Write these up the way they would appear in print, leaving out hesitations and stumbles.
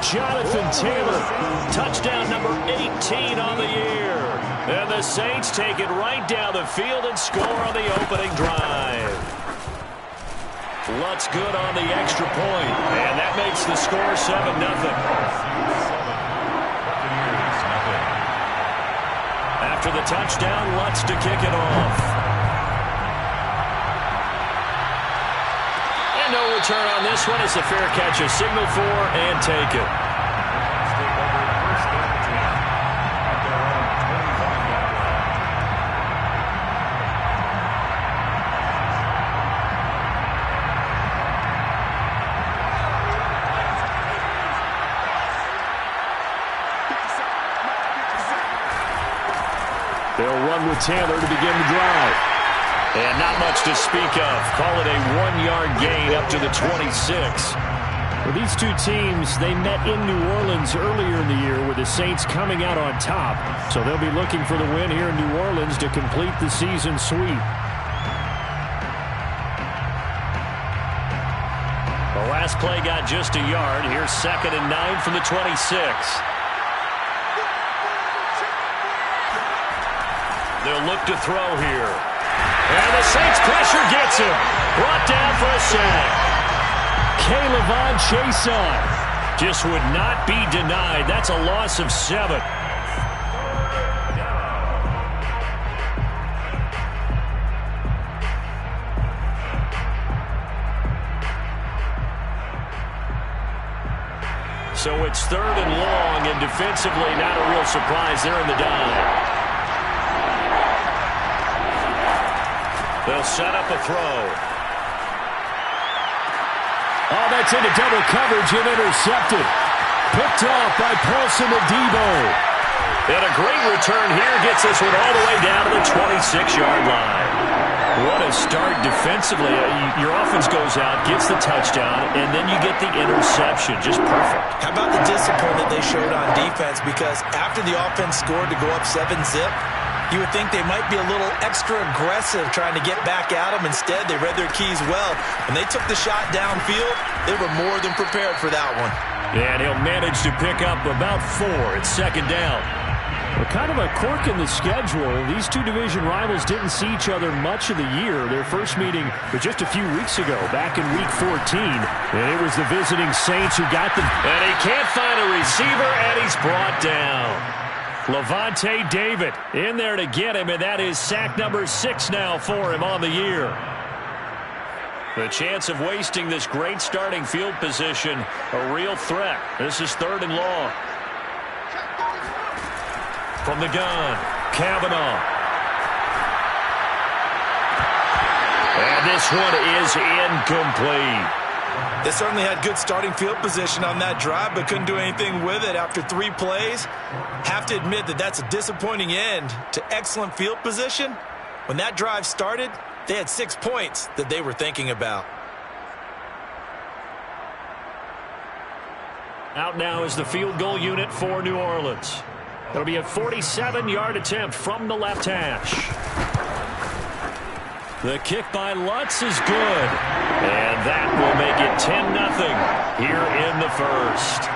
Jonathan Taylor. Touchdown number 18 on the year. And the Saints take it right down the field and score on the opening drive. Lutz good on the extra point, and that makes the score 7-0. After the touchdown, Lutz to kick it off. And no return on this one. It's a fair catch, a signal for, and take it. They'll run with Taylor to begin the drive. And not much to speak of. Call it a 1-yard gain up to the 26. Well, these two teams, they met in New Orleans earlier in the year with the Saints coming out on top. So they'll be looking for the win here in New Orleans to complete the season sweep. The last play got just a yard. Here's 2nd and 9 from the 26. They'll look to throw here. And the Saints pressure gets him. Brought down for a sack. K'Lavon Chaisson just would not be denied. That's a loss of 7. So it's 3rd and long, and defensively not a real surprise there in the dive. They'll set up a throw. Oh, that's into double coverage and intercepted. Picked off by Paulson Adebo. And a great return here gets this one all the way down to the 26-yard line. What a start defensively. Your offense goes out, gets the touchdown, and then you get the interception. Just perfect. How about the discipline that they showed on defense? Because after the offense scored to go up 7-zip, you would think they might be a little extra aggressive trying to get back at them. Instead, they read their keys well. When they took the shot downfield, they were more than prepared for that one. And he'll manage to pick up about 4. It's 2nd down. Well, kind of a quirk in the schedule. These two division rivals didn't see each other much of the year. Their first meeting was just a few weeks ago, back in Week 14. And it was the visiting Saints who got them. And he can't find a receiver, and he's brought down. Lavonte David in there to get him, and that is sack number 6 now for him on the year. The chance of wasting this great starting field position, a real threat. This is 3rd and long. From the gun, Kavanaugh. And this one is incomplete. They certainly had good starting field position on that drive, but couldn't do anything with it after 3 plays. Have to admit that that's a disappointing end to excellent field position. When that drive started, they had 6 points that they were thinking about. Out now is the field goal unit for New Orleans. It'll be a 47-yard attempt from the left hash. The kick by Lutz is good. And that will make it 10-0 here in the first.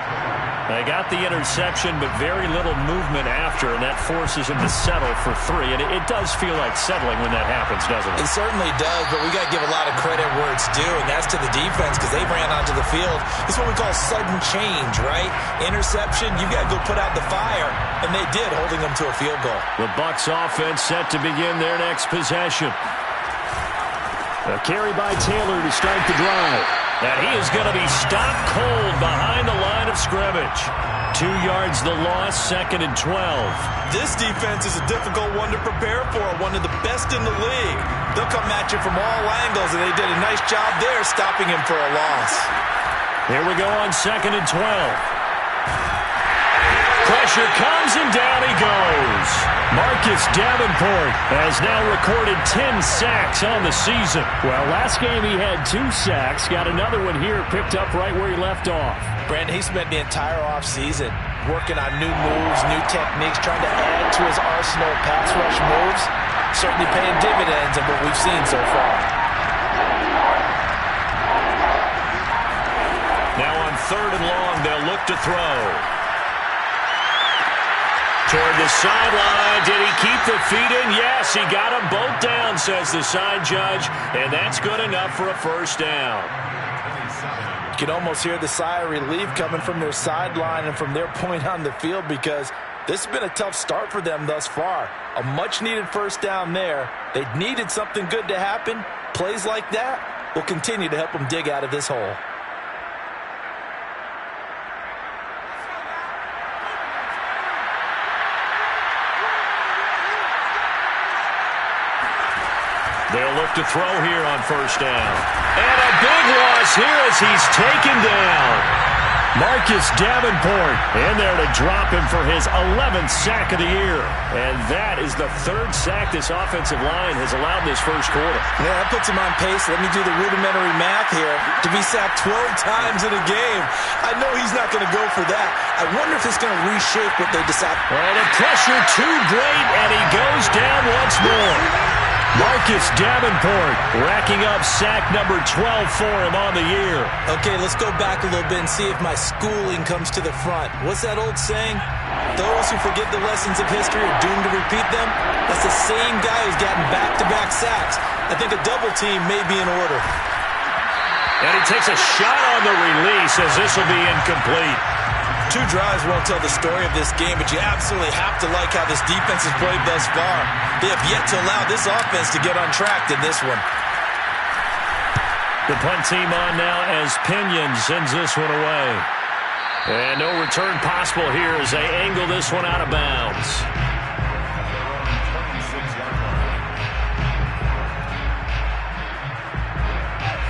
They got the interception, but very little movement after, and that forces him to settle for 3. And it does feel like settling when that happens, doesn't it? It certainly does, but we got to give a lot of credit where it's due, and that's to the defense because they ran onto the field. It's what we call sudden change, right? Interception, you got to go put out the fire, and they did, holding them to a field goal. The Bucs offense set to begin their next possession. A carry by Taylor to start the drive. And he is going to be stopped cold behind the line of scrimmage. 2 yards the loss, 2nd and 12. This defense is a difficult one to prepare for, one of the best in the league. They'll come at you from all angles, and they did a nice job there stopping him for a loss. Here we go on 2nd and 12. Pressure comes, and down he goes. Marcus Davenport has now recorded 10 sacks on the season. Well, last game he had 2 sacks. Got another one here picked up right where he left off. Brandon, he spent the entire offseason working on new moves, new techniques, trying to add to his arsenal of pass rush moves. Certainly paying dividends of what we've seen so far. Now on 3rd and long. They'll look to throw. Toward the sideline. Did he keep the feet in? Yes, he got them both down, says the side judge. And that's good enough for a first down. You can almost hear the sigh of relief coming from their sideline and from their point on the field, because this has been a tough start for them thus far. A much-needed first down there. They needed something good to happen. Plays like that will continue to help them dig out of this hole. They'll look to throw here on first down. And a big loss here as he's taken down. Marcus Davenport in there to drop him for his 11th sack of the year. And that is the 3rd sack this offensive line has allowed this first quarter. Yeah, that puts him on pace. Let me do the rudimentary math here. To be sacked 12 times in a game, I know he's not going to go for that. I wonder if it's going to reshape what they decide. Well, the pressure too great, and he goes down once more. Marcus Davenport racking up sack number 12 for him on the year. Okay, let's go back a little bit and see if my schooling comes to the front. What's that old saying? Those who forget the lessons of history are doomed to repeat them. That's the same guy who's gotten back-to-back sacks. I think a double team may be in order. And he takes a shot on the release as this will be incomplete. 2 drives won't tell the story of this game, but you absolutely have to like how this defense has played thus far. They have yet to allow this offense to get untracked in this one. The punt team on now as Pinion sends this one away. And no return possible here as they angle this one out of bounds.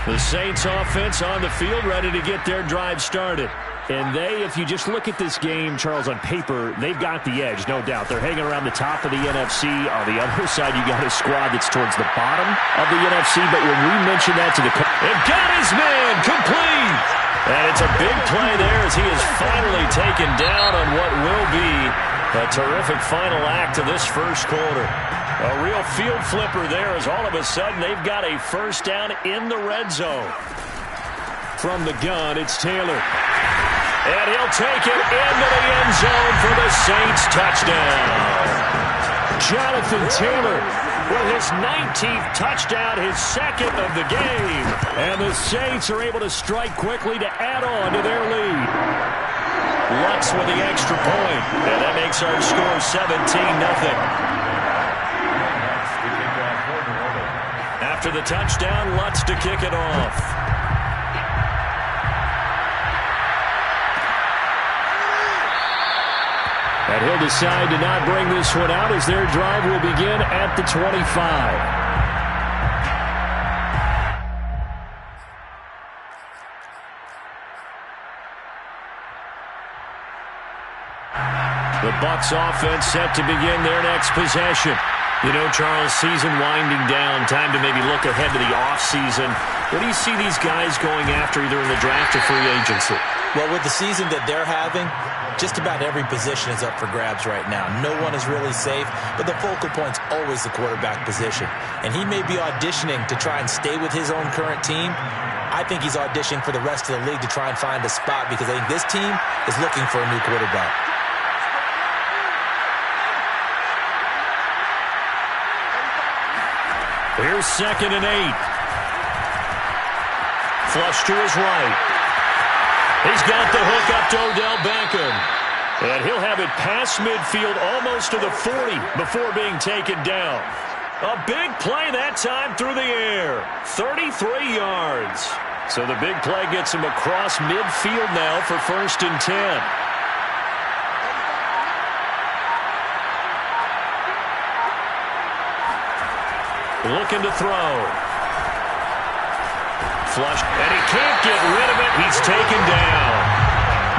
The Saints offense on the field ready to get their drive started. And if you just look at this game, Charles, on paper, they've got the edge, no doubt. They're hanging around the top of the NFC. On the other side, you got a squad that's towards the bottom of the NFC. But when we mention that to the it got his man complete. And it's a big play there as he is finally taken down on what will be a terrific final act of this first quarter. A real field flipper there as all of a sudden they've got a first down in the red zone. From the gun, it's Taylor. And he'll take it into the end zone for the Saints touchdown. Jonathan Taylor with his 19th touchdown, his 2nd of the game. And the Saints are able to strike quickly to add on to their lead. Lutz with the extra point. And that makes our score 17-0. After the touchdown, Lutz to kick it off. And he'll decide to not bring this one out as their drive will begin at the 25. The Bucs offense set to begin their next possession. You know, Charles, season winding down, time to maybe look ahead to the offseason. What do you see these guys going after either in the draft or free agency? Well, with the season that they're having, just about every position is up for grabs right now. No one is really safe, but the focal point's always the quarterback position. And he may be auditioning to try and stay with his own current team. I think he's auditioning for the rest of the league to try and find a spot because I think this team is looking for a new quarterback. Here's 2nd and 8. Flush to his right. He's got the hook up to Odell Beckham. And he'll have it past midfield almost to the 40 before being taken down. A big play that time through the air. 33 yards. So the big play gets him across midfield now for 1st and 10. Looking to throw. Flush, and he can't get rid of it. He's taken down.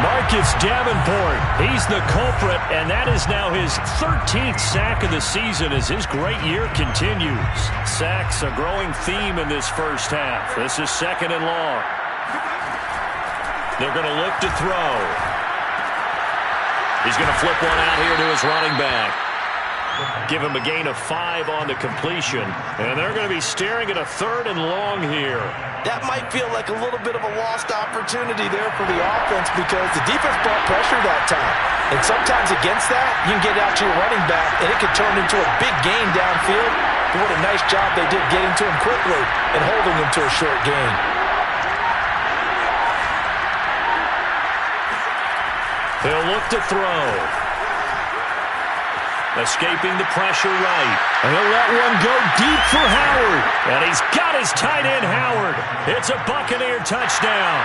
Marcus Davenport, he's the culprit, and that is now his 13th sack of the season as his great year continues. Sacks, a growing theme in this first half. This is 2nd and long. They're going to look to throw. He's going to flip one out here to his running back. Give him a gain of 5 on the completion. And they're going to be staring at a 3rd and long here. That might feel like a little bit of a lost opportunity there for the offense because the defense brought pressure that time. And sometimes against that, you can get out to your running back, and it could turn into a big gain downfield. But what a nice job they did getting to him quickly and holding him to a short gain. He'll look to throw. Escaping the pressure right. And he'll let one go deep for Howard. And he's got his tight end, Howard. It's a Buccaneer touchdown.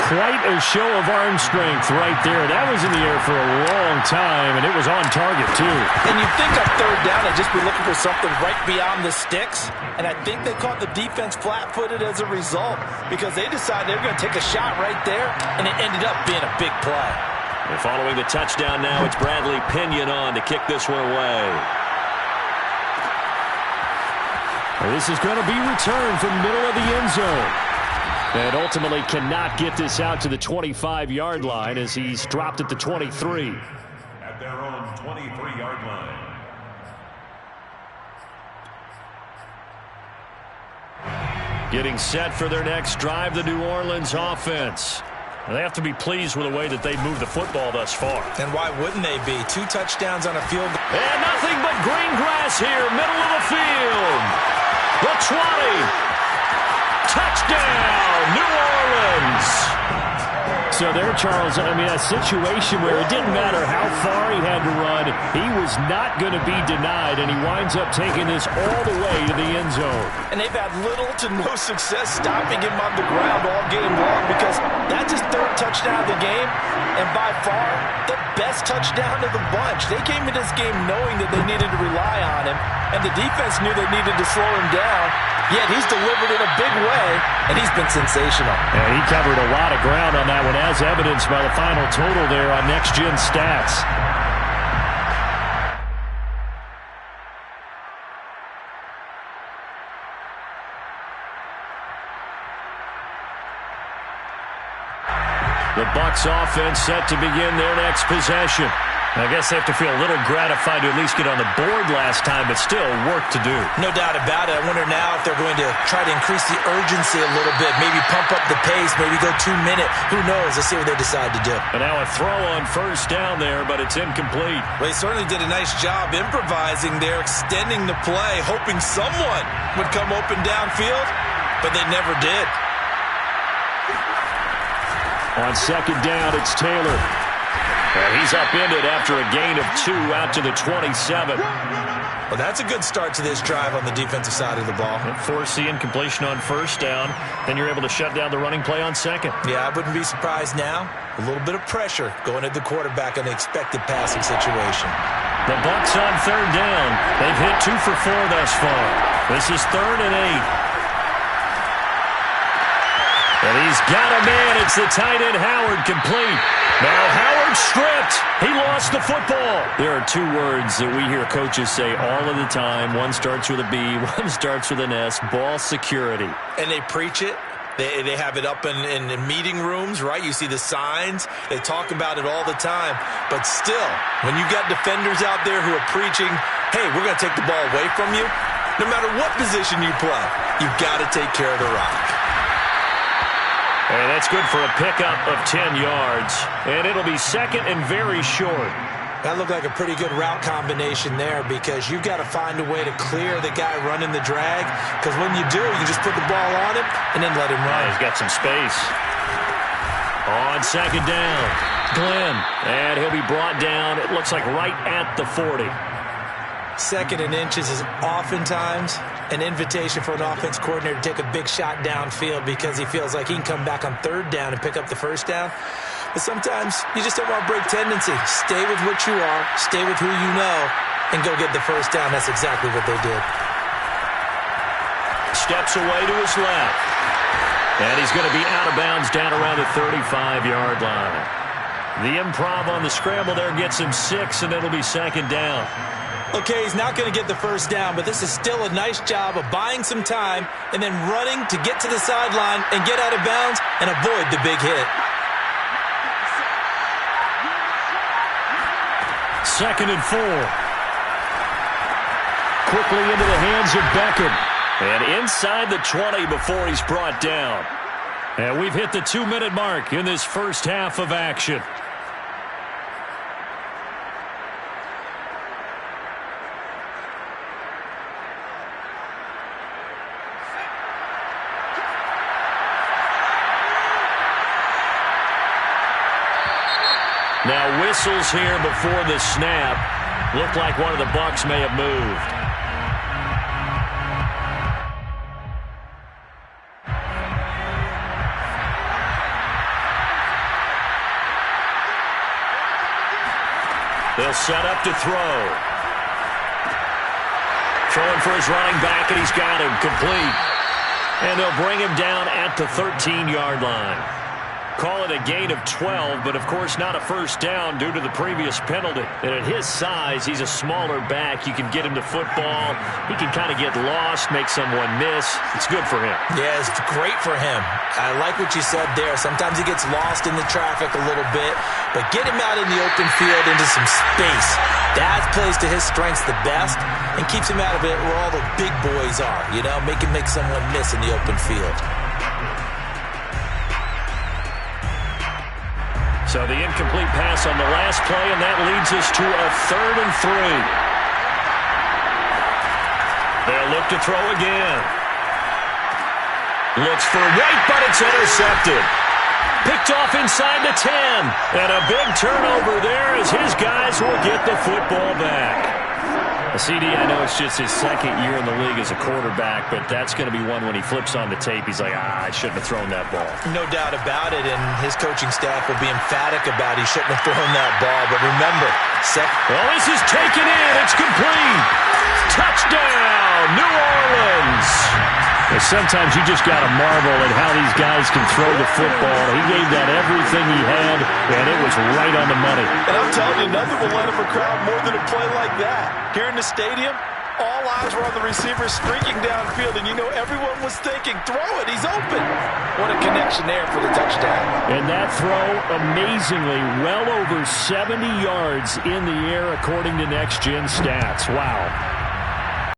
Quite a show of arm strength right there. That was in the air for a long time, and it was on target, too. And you think on 3rd down, they'd just be looking for something right beyond the sticks. And I think they caught the defense flat-footed as a result because they decided they were going to take a shot right there, and it ended up being a big play. And following the touchdown now, it's Bradley Pinion on to kick this one away. Well, this is going to be returned from middle of the end zone. And ultimately cannot get this out to the 25-yard line as he's dropped at the 23. At their own 23-yard line. Getting set for their next drive, the New Orleans offense. They have to be pleased with the way that they've moved the football thus far. And why wouldn't they be? 2 touchdowns on a field goal. And nothing but green grass here, middle of the field. The 20. Touchdown, New Orleans. So there, Charles, I mean, a situation where it didn't matter how far he had to run, he was not going to be denied, and he winds up taking this all the way to the end zone. And they've had little to no success stopping him on the ground all game long because that's his 3rd touchdown of the game, and by far the best touchdown of the bunch. They came in this game knowing that they needed to rely on him, and the defense knew they needed to slow him down. Yet he's delivered in a big way, and he's been sensational. And he covered a lot of ground on that one, as evidenced by the final total there on Next Gen Stats. The Bucs offense set to begin their next possession. I guess they have to feel a little gratified to at least get on the board last time, but still work to do. No doubt about it. I wonder now if they're going to try to increase the urgency a little bit, maybe pump up the pace, maybe go 2-minute. Who knows? Let's see what they decide to do. And now a throw on 1st down there, but it's incomplete. Well, they certainly did a nice job improvising there, extending the play, hoping someone would come open downfield, but they never did. On 2nd down, it's Taylor. And he's upended after a gain of 2 out to the 27. Well, that's a good start to this drive on the defensive side of the ball. Force the incompletion on 1st down. Then you're able to shut down the running play on 2nd. Yeah, I wouldn't be surprised now. A little bit of pressure going at the quarterback on the expected passing situation. The Bucs on 3rd down. They've hit 2 for 4 thus far. This is 3rd and 8. And he's got a man. It's the tight end, Howard, complete. Now Howard stripped. He lost the football. There are 2 words that we hear coaches say all of the time. One starts with a B, one starts with an S. Ball security. And they preach it. They have it up in meeting rooms, right? You see the signs. They talk about it all the time. But still, when you got defenders out there who are preaching, hey, we're going to take the ball away from you, no matter what position you play, you've got to take care of the rock. And that's good for a pickup of 10 yards. And it'll be 2nd and very short. That looked like a pretty good route combination there because you've got to find a way to clear the guy running the drag. Because when you do, you just put the ball on him and then let him run. He's got some space. On 2nd down, Glenn. And he'll be brought down, it looks like right at the 40. 2nd and inches is oftentimes an invitation for an offense coordinator to take a big shot downfield because he feels like he can come back on 3rd down and pick up the 1st down. But sometimes you just don't want to break tendency. Stay with what you are, stay with who you know, and go get the 1st down. That's exactly what they did. Steps away to his left. And he's going to be out of bounds down around the 35-yard line. The improv on the scramble there gets him 6, and it'll be 2nd down. Okay, he's not going to get the 1st down, but this is still a nice job of buying some time and then running to get to the sideline and get out of bounds and avoid the big hit. 2nd and 4. quickly into the hands of Beckham. And inside the 20 before he's brought down. And we've hit the 2-minute mark in this first half of action. Now whistles here before the snap. Looked like one of the Bucs may have moved. They'll set up to throw. Throwing for his running back, and he's got him complete. And they'll bring him down at the 13-yard line. Call it a gain of 12, but of course not a first down due to the previous penalty. And at his size, he's a smaller back. You can get him to football. He can kind of get lost, make someone miss. It's good for him. Yeah, it's great for him. I like what you said there. Sometimes he gets lost in the traffic a little bit, but get him out in the open field into some space. That plays to his strengths the best and keeps him out of it where all the big boys are. You know, make him make someone miss in the open field. So the incomplete pass on the last play, and that leads us to a 3rd and 3. They'll look to throw again. Looks for White, but it's intercepted. Picked off inside the 10. And a big turnover there as his guys will get the football back. CD, I know it's just his second year in the league as a quarterback, but that's going to be one when he flips on the tape. He's like, I shouldn't have thrown that ball. No doubt about it, and his coaching staff will be emphatic about he shouldn't have thrown that ball. But remember, well, this is taken in. It's complete. Touchdown, New Orleans. Well, sometimes you just got to marvel at how these guys can throw the football. He gave that everything he had, and it was right on the money. And I'm telling you, nothing will let him a crowd more than a play like that. Here in the stadium, all eyes were on the receiver streaking downfield, and you know everyone was thinking, throw it, he's open. What a connection there for the touchdown. And that throw, amazingly, well over 70 yards in the air according to Next Gen Stats. Wow.